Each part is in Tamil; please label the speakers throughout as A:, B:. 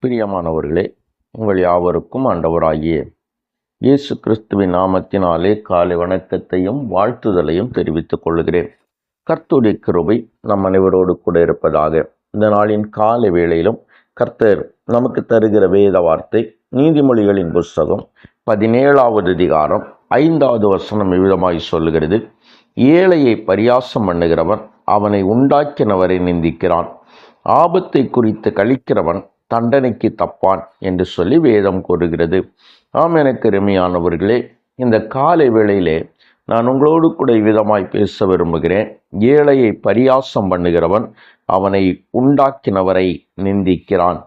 A: பிரியமானவர்களே, உங்கள் யாவருக்கும் ஆண்டவராகிய இயேசு கிறிஸ்துவின் நாமத்தினாலே காலை வணக்கத்தையும் வாழ்த்துதலையும் தெரிவித்துக் கொள்கிறேன். கர்த்தருடைய கிருபை நம் அனைவரோடு கூட இருப்பதாக. இந்த நாளின் காலை வேளையிலும் கர்த்தர் நமக்கு தருகிற வேத வார்த்தை நீதிமொழிகளின் புஸ்தகம் 17வது அதிகாரம் 5வது வசனம் இவ்விதமாய் சொல்லுகிறது: ஏழையை பரியாசம் பண்ணுகிறவன் அவனை உண்டாக்கினவரை நிந்திக்கிறான், ஆபத்தை குறித்து கழிக்கிறவன் தண்டனைக்கு தப்பான் என்று சொல்லி வேதம் கூறுகிறது. எனக்கு அருமையானவர்களே, இந்த காலை வேளையிலே நான் உங்களோடு கூட விதமாய் பேச விரும்புகிறேன். ஏழையை பரியாசம் பண்ணுகிறவன் அவனை உண்டாக்கினவரை நிந்திக்கிறான்.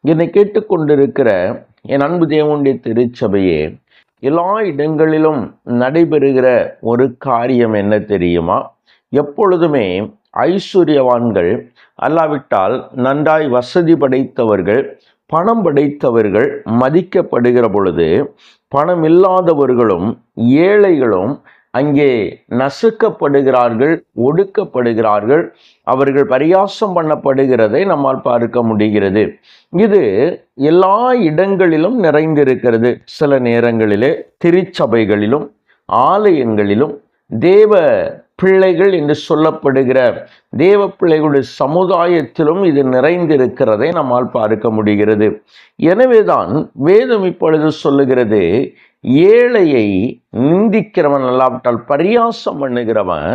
A: என்னை கேட்டுக்கொண்டிருக்கிற என் அன்பு தேவனுடைய திருச்சபையே, எல்லா இடங்களிலும் நடைபெறுகிற ஒரு காரியம் என்ன தெரியுமா? எப்பொழுதுமே ஐஸ்வர்யவான்கள் அல்லாவிட்டால் நன்றாய் வசதி படைத்தவர்கள், பணம் படைத்தவர்கள் மதிக்கப்படுகிற பொழுது, பணம் இல்லாதவர்களும் ஏழைகளும் அங்கே நசுக்கப்படுகிறார்கள், ஒடுக்கப்படுகிறார்கள், அவர்கள் பரியாசம் பண்ணப்படுகிறதை நம்மால் பார்க்க முடிகிறது. இது எல்லா இடங்களிலும் நிறைந்திருக்கிறது. சில நேரங்களிலே திருச்சபைகளிலும் ஆலயங்களிலும் தேவ பிள்ளைகள் என்று சொல்லப்படுகிற தேவ பிள்ளைகளுடைய சமுதாயத்திலும் இது நிறைந்திருக்கிறதை நம்மால் பார்க்க முடிகிறது. எனவேதான் வேதம் இப்பொழுது சொல்லுகிறது, ஏழையை நிந்திக்கிறவன் அல்லாவிட்டால் பரியாசம் பண்ணுகிறவன்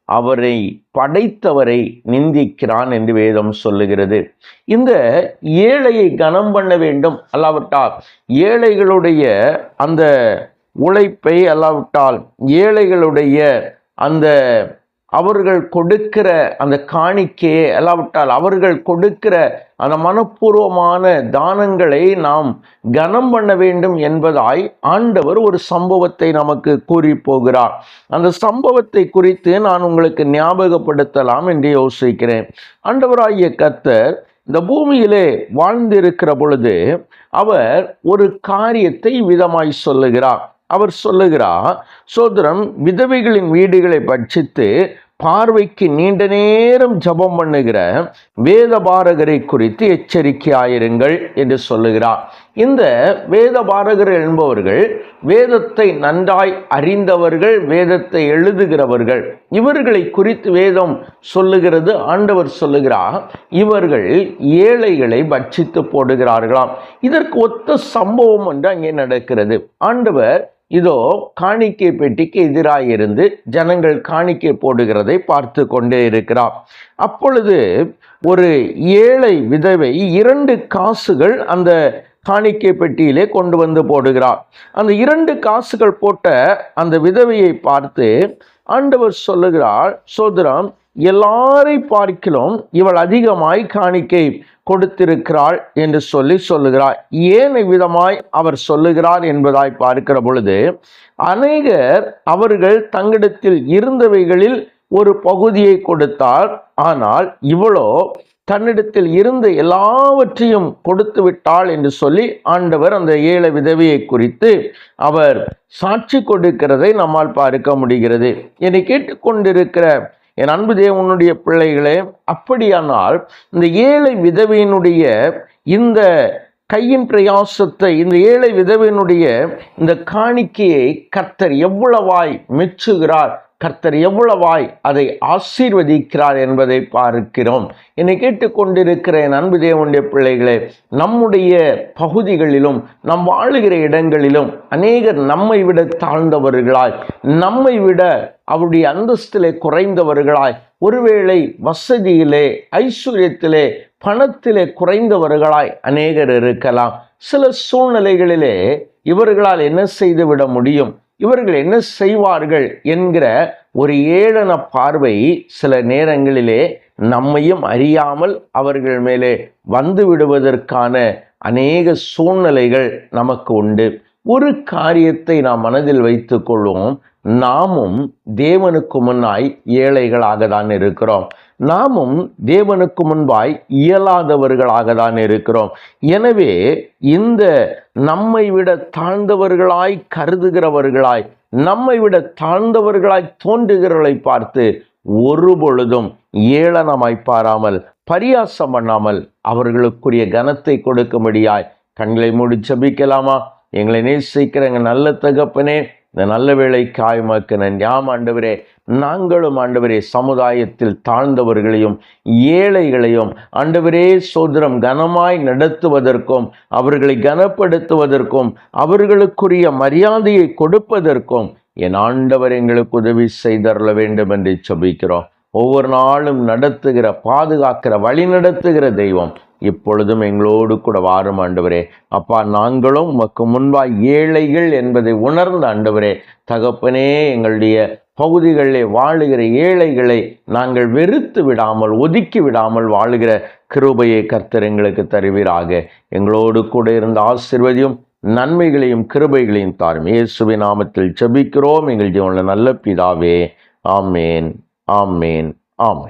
A: அவரை படைத்தவரை நிந்திக்கிறான் என்று வேதம் சொல்லுகிறது. இந்த ஏழையை கனம் பண்ண வேண்டும், அல்லாவிட்டால் ஏழைகளுடைய அந்த உழைப்பை, அல்லாவிட்டால் ஏழைகளுடைய அந்த அவர்கள் கொடுக்கிற அந்த காணிக்கையை, அல்லாவிட்டால் அவர்கள் கொடுக்கிற அந்த மனப்பூர்வமான தானங்களை நாம் கனம் பண்ண வேண்டும் என்பதாய் ஆண்டவர் ஒரு சம்பவத்தை நமக்கு கூறி போகிறார். அந்த சம்பவத்தை குறித்து நான் உங்களுக்கு ஞாபகப்படுத்தலாம் என்று யோசிக்கிறேன். ஆண்டவராகிய கர்த்தர் இந்த பூமியிலே வாழ்ந்திருக்கிற பொழுது அவர் ஒரு காரியத்தை விதமாய் சொல்லுகிறார். அவர் சொல்லுகிறார், சோதரம் விதவைகளின் வீடுகளை பட்சித்து பார்வைக்கு நீண்ட நேரம் ஜபம் பண்ணுகிற வேதபாரகரை குறித்து எச்சரிக்கையாயிருங்கள் என்று சொல்லுகிறார். இந்த வேதபாரகர் என்பவர்கள் வேதத்தை நன்றாய் அறிந்தவர்கள், வேதத்தை எழுதுகிறவர்கள். இவர்களை குறித்து வேதம் சொல்லுகிறது, ஆண்டவர் சொல்லுகிறார், இவர்கள் ஏழைகளை பட்சித்து போடுகிறார்களாம். இதற்கு ஒத்த சம்பவம் ஒன்று அங்கே நடக்கிறது. ஆண்டவர் இதோ காணிக்கை பெட்டிக்கு எதிராயிருந்து ஜனங்கள் காணிக்கை போடுகிறதை பார்த்து கொண்டே இருக்கிறார். அப்பொழுது ஒரு ஏழை விதவை 2 காசுகள் அந்த காணிக்கை பெட்டியிலே கொண்டு வந்து போடுகிறார். அந்த 2 காசுகள் போட்ட அந்த விதவையை பார்த்து ஆண்டவர் சொல்லுகிறார், சோதரம் எல்லாரை பார்க்கிலும் இவள் அதிகமாய் காணிக்கை கொடுத்திருக்கிறாள் என்று சொல்லுகிறார். ஏன் விதமாய் அவர் சொல்லுகிறார் என்பதாய் பார்க்கிற பொழுது, அநேகர் அவர்கள் தங்களிடத்தில் இருந்தவைகளில் ஒரு பகுதியை கொடுத்தார், ஆனால் இவளோ தன்னிடத்தில் இருந்த எல்லாவற்றையும் கொடுத்து விட்டாள் என்று சொல்லி ஆண்டவர் அந்த ஏழை விதவையை குறித்து அவர் சாட்சி கொடுக்கிறதை நம்மால் பார்க்க முடிகிறது. என்னை கேட்டுக்கொண்டிருக்கிற என் அன்பு தேவனுடைய பிள்ளைகளே, அப்படியானால் இந்த ஏழை விதவையினுடைய இந்த கையின் பிரயாசத்தை, இந்த ஏழை விதவையினுடைய இந்த காணிக்கையை கர்த்தர் எவ்வளவாய் மெச்சுகிறார், கர்த்தர் எவ்வளவாய் அதை ஆசீர்வதிக்கிறார் என்பதை பார்க்கிறோம். என்னை கேட்டுக்கொண்டிருக்கிற என் அன்பு தேவனுடைய பிள்ளைகளே, நம்முடைய பகுதிகளிலும் நம் வாழுகிற இடங்களிலும் அநேகர் நம்மை விட தாழ்ந்தவர்களாய், நம்மை விட அவருடைய அந்தஸ்திலே குறைந்தவர்களாய், ஒருவேளை வசதியிலே, ஐஸ்வர்யத்திலே, பணத்திலே குறைந்தவர்களாய் அநேகர் இருக்கலாம். சில சூழ்நிலைகளிலே இவர்களால் என்ன செய்துவிட முடியும், இவர்கள் என்ன செய்வார்கள் என்கிற ஒரு ஏளன பார்வை சில நேரங்களிலே நம்மையும் அறியாமல் அவர்கள் மேலே வந்து விடுவதற்கான அநேக சூழ்நிலைகள் நமக்கு உண்டு. ஒரு காரியத்தை நாம் மனதில் வைத்துக் கொள்வோம், நாமும் தேவனுக்கு முன்னாய் ஏழைகளாக தான் இருக்கிறோம். நாமும் தேவனுக்கு முன்பாய் இயலாதவர்களாக தான் இருக்கிறோம். எனவே இந்த நம்மை விட தாழ்ந்தவர்களாய் கருதுகிறவர்களாய், நம்மை விட தாழ்ந்தவர்களாய் தோன்றுகிறவர்களை பார்த்து ஒருபொழுதும் ஏளனமாய் பாராமல் பரியாசம் பண்ணாமல் அவர்களுக்குரிய கனத்தை கொடுக்கும்படியாய் கண்களை மூடி ஜெபிக்கலாமா? எங்களை நேசிக்கிற எங்கள் நல்ல தகப்பனே, இந்த நல்ல வேளைக்காய் உமக்கு நன்றி. ஆண்டவரே, நாங்களும் ஆண்டவரே சமுதாயத்தில் தாழ்ந்தவர்களையும் ஏழைகளையும் ஆண்டவரே சோதரம் கனமாய் நடத்துவதற்கும், அவர்களை கனப்படுத்துவதற்கும், அவர்களுக்குரிய மரியாதையை கொடுப்பதற்கும் என் ஆண்டவர் எங்களுக்கு உதவி செய்தருள வேண்டும் என்று ஜெபிக்கிறோம். ஒவ்வொரு நாளும் நடத்துகிற, பாதுகாக்கிற, வழி நடத்துகிற தெய்வம் இப்பொழுதும் எங்களோடு கூட வாரும் ஆண்டவரே. அப்பா, நாங்களும் உமக்கு முன்பாய் ஏழைகள் என்பதை உணர்ந்த ஆண்டவரே தகப்பனே, எங்களுடைய பகுதிகளிலே வாழுகிற ஏழைகளை நாங்கள் வெறுத்து விடாமல், ஒதுக்கி விடாமல் வாழுகிற கிருபையை கர்த்தர் எங்களுக்கு தருவீராக. எங்களோடு கூட இருந்த ஆசீர்வதியும் நன்மைகளையும் கிருபைகளையும் தாரும். இயேசுவின் நாமத்தில் ஜெபிக்கிறோம் எங்கள் ஜீவனுள்ள நல்ல பிதாவே. ஆமேன், ஆமேன், ஆமேன்.